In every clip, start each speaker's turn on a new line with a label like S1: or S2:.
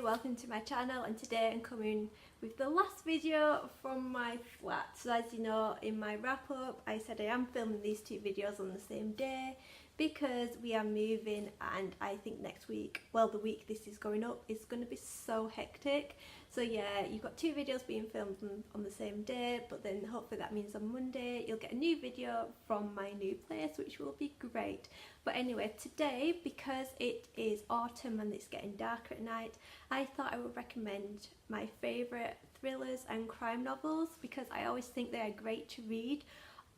S1: welcome to my channel, and today I'm coming with the last video from my flat. So as you know, in my wrap up I said I am filming these two videos on the same day because we are moving, and I think next week, well the week this is going up, is going to be so hectic. So yeah, you've got two videos being filmed on the same day, but then hopefully that means on Monday you'll get a new video from my new place, which will be great. But anyway, today, because it is autumn and it's getting darker at night, I thought I would recommend my favourite thrillers and crime novels, because I always think they are great to read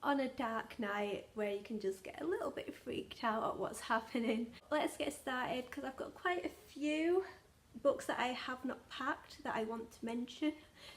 S1: on a dark night where you can just get a little bit freaked out at what's happening. Let's get started, because I've got quite a few books that I have not packed that I want to mention,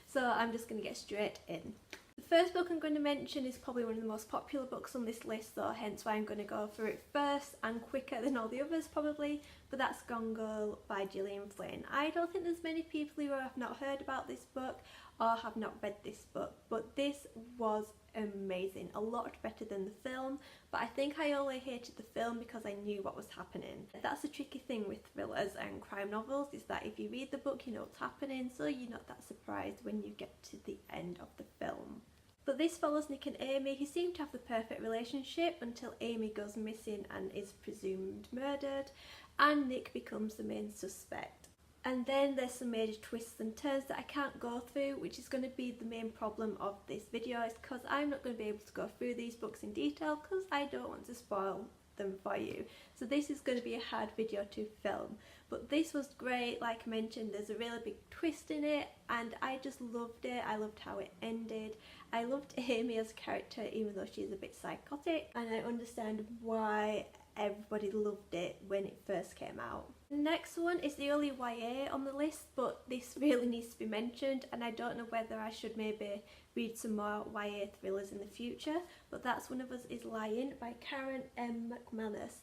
S1: so I'm just going to get straight in. The first book I'm going to mention is probably one of the most popular books on this list, so hence why I'm going to go through it first and quicker than all the others probably, but that's Gone Girl by Gillian Flynn. I don't think there's many people who have not heard about this book or have not read this book, but this was amazing, a lot better than the film, but I think I only hated the film because I knew what was happening. That's the tricky thing with thrillers and crime novels, is that if you read the book you know what's happening, so you're not that surprised when you get to the end of the film. But this follows Nick and Amy, who seem to have the perfect relationship until Amy goes missing and is presumed murdered, and Nick becomes the main suspect. And then there's some major twists and turns that I can't go through, which is going to be the main problem of this video, is because I'm not going to be able to go through these books in detail because I don't want to spoil them for you. So this is going to be a hard video to film. But this was great, like I mentioned, there's a really big twist in it and I just loved it. I loved how it ended. I loved Amy as a character, even though she's a bit psychotic, and I understand why everybody loved it when it first came out. The next one is the only YA on the list, but this really needs to be mentioned, and I don't know whether I should maybe read some more YA thrillers in the future, but that's One of Us is Lying by Karen M. McManus.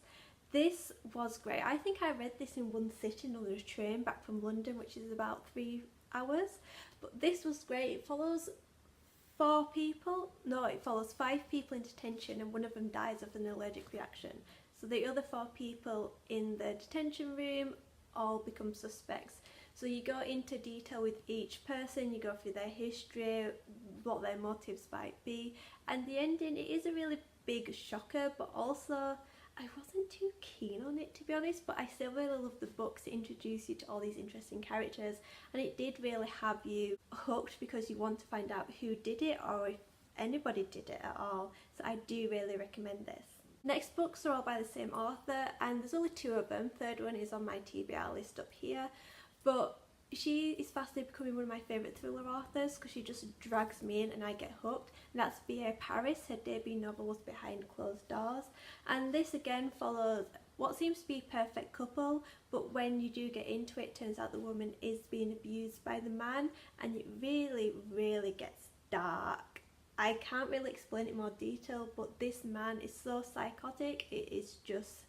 S1: This was great. I think I read this in one sitting on the train back from London, which is about 3 hours, but this was great. It follows 5 people in detention, and one of them dies of an allergic reaction. So the other 4 people in the detention room all become suspects. So you go into detail with each person, you go through their history, what their motives might be, and the ending, it is a really big shocker, but also I wasn't too keen on it, to be honest, but I still really love the books to introduce you to all these interesting characters, and it did really have you hooked because you want to find out who did it or if anybody did it at all. So I do really recommend this. Next books are all by the same author, and there's only 2 of them. Third one is on my TBR list up here, but she is fastly becoming one of my favourite thriller authors because she just drags me in and I get hooked, and that's B.A. Paris. Her debut novel was Behind Closed Doors, and this again follows what seems to be a perfect couple, but when you do get into it, turns out the woman is being abused by the man, and it really gets dark. I can't really explain it in more detail, but this man is so psychotic, it is just,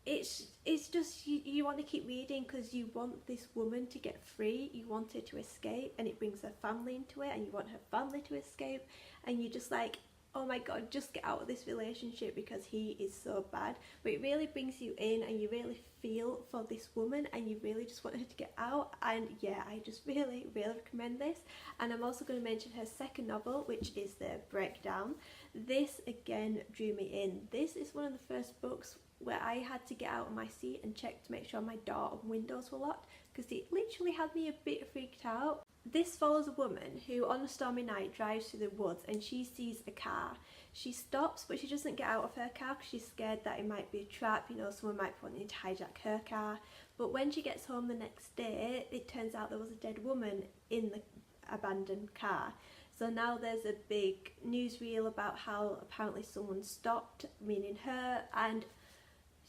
S1: it's just you want to keep reading because you want this woman to get free, you want her to escape, and it brings her family into it, and you want her family to escape, and you're just like, oh my god, just get out of this relationship because he is so bad. But it really brings you in and you really feel for this woman and you really just want her to get out, and yeah, I just really recommend this. And I'm also going to mention her second novel, which is The Breakdown. This again drew me in. This is one of the first books where I had to get out of my seat and check to make sure my door and windows were locked because it literally had me a bit freaked out. This follows a woman who on a stormy night drives through the woods and she sees a car. She stops, but she doesn't get out of her car because she's scared that it might be a trap, you know, someone might be wanting to hijack her car. But when she gets home the next day, it turns out there was a dead woman in the abandoned car. So now there's a big newsreel about how apparently someone stopped, meaning her, and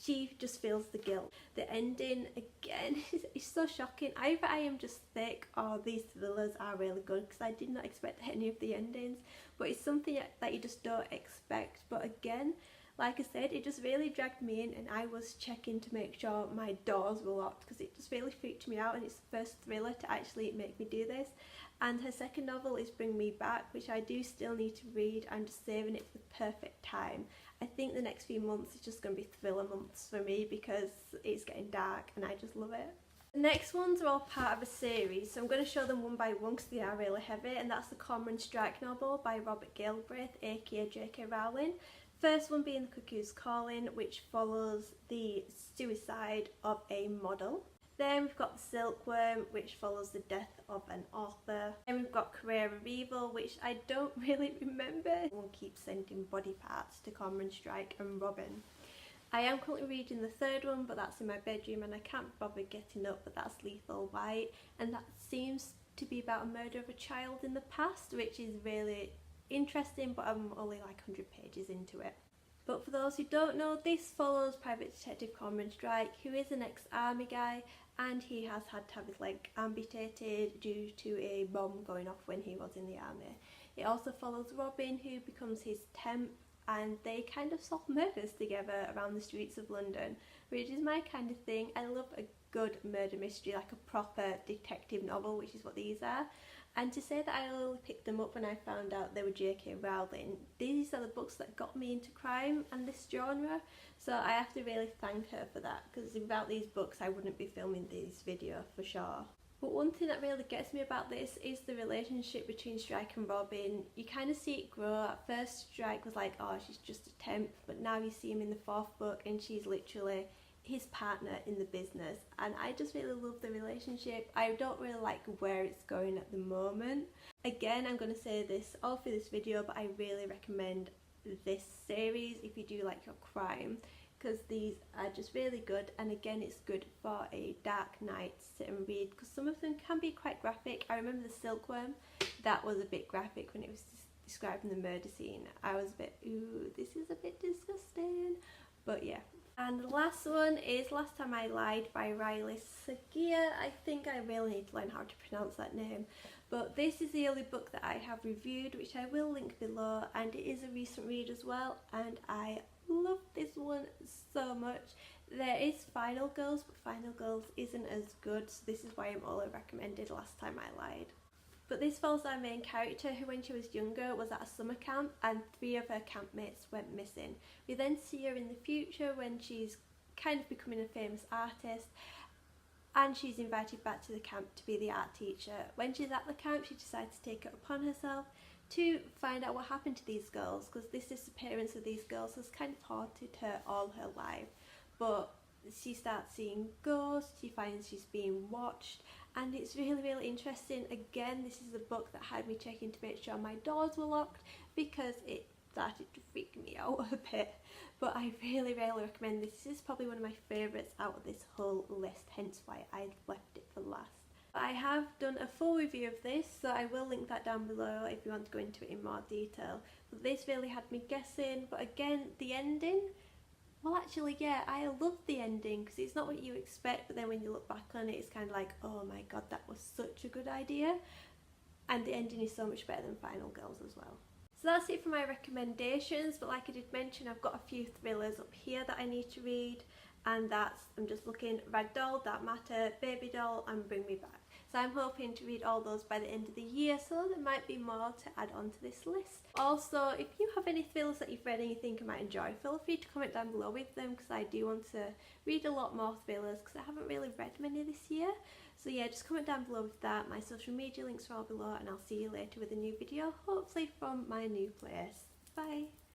S1: she just feels the guilt. The ending, again, is so shocking. Either I am just thick or these thrillers are really good, because I did not expect any of the endings, but it's something that you just don't expect. But again, like I said, it just really dragged me in, and I was checking to make sure my doors were locked because it just really freaked me out, and it's the first thriller to actually make me do this. And her second novel is Bring Me Back, which I do still need to read. I'm just saving it for the perfect time. I think the next few months is just going to be thriller months for me because it's getting dark and I just love it. The next ones are all part of a series, so I'm going to show them one by one because they are really heavy, and that's the Cormoran Strike novel by Robert Galbraith, aka J.K. Rowling. First one being The Cuckoo's Calling, which follows the suicide of a model. Then we've got The Silkworm, which follows the death of an author. Then we've got Career of Evil, which I don't really remember. Everyone keeps sending body parts to Cormoran Strike and Robin. I am currently reading the third one, but that's in my bedroom and I can't bother getting up, but that's Lethal White, and that seems to be about a murder of a child in the past, which is really interesting, but I'm only like 100 pages into it. But for those who don't know, this follows Private Detective Cormoran Strike, who is an ex-army guy, and he has had to have his leg amputated due to a bomb going off when he was in the army. It also follows Robin, who becomes his temp, and they kind of solve murders together around the streets of London, which is my kind of thing. I love a good murder mystery, like a proper detective novel, which is what these are. And to say that I only picked them up when I found out they were J.K. Rowling, these are the books that got me into crime and this genre, so I have to really thank her for that, because without these books I wouldn't be filming this video for sure. But one thing that really gets me about this is the relationship between Strike and Robin. You kind of see it grow. At first Strike was like, oh, she's just a temp, but now you see him in the fourth book and she's literally his partner in the business, and I just really love the relationship. I don't really like where it's going at the moment. Again, I'm going to say this all through this video, but I really recommend this series if you do like your crime, because these are just really good, and again it's good for a dark night sit and read, because some of them can be quite graphic. I remember The Silkworm, that was a bit graphic when it was describing the murder scene. I was a bit, ooh, this is a bit disgusting, but yeah. And the last one is Last Time I Lied by Riley Saghir. I think I really need to learn how to pronounce that name. But this is the only book that I have reviewed, which I will link below, and it is a recent read as well, and I love this one so much. There is Final Girls, but Final Girls isn't as good, so this is why I'm only recommended Last Time I Lied. But this follows our main character, who when she was younger was at a summer camp and 3 of her campmates went missing. We then see her in the future when she's kind of becoming a famous artist, and she's invited back to the camp to be the art teacher. When she's at the camp, she decides to take it upon herself to find out what happened to these girls, because this disappearance of these girls has kind of haunted her all her life. But she starts seeing ghosts, she finds she's being watched, and it's really interesting. Again, this is a book that had me checking to make sure my doors were locked, because it started to freak me out a bit. But I really recommend this. This is probably one of my favourites out of this whole list, hence why I left it for last. I have done a full review of this, so I will link that down below if you want to go into it in more detail. But this really had me guessing, but again, the ending, well actually yeah, I love the ending because it's not what you expect, but then when you look back on it, it's kind of like, oh my god, that was such a good idea. And the ending is so much better than Final Girls as well. So that's it for my recommendations, but like I did mention, I've got a few thrillers up here that I need to read, and that's, I'm just looking, Ragdoll, Dark Matter, Baby Doll and Bring Me Back. So I'm hoping to read all those by the end of the year, so there might be more to add on to this list. Also, if you have any thrillers that you've read and you think I might enjoy, feel free to comment down below with them, because I do want to read a lot more thrillers, because I haven't really read many this year. So yeah, just comment down below with that. My social media links are all below, and I'll see you later with a new video, hopefully from my new place. Bye!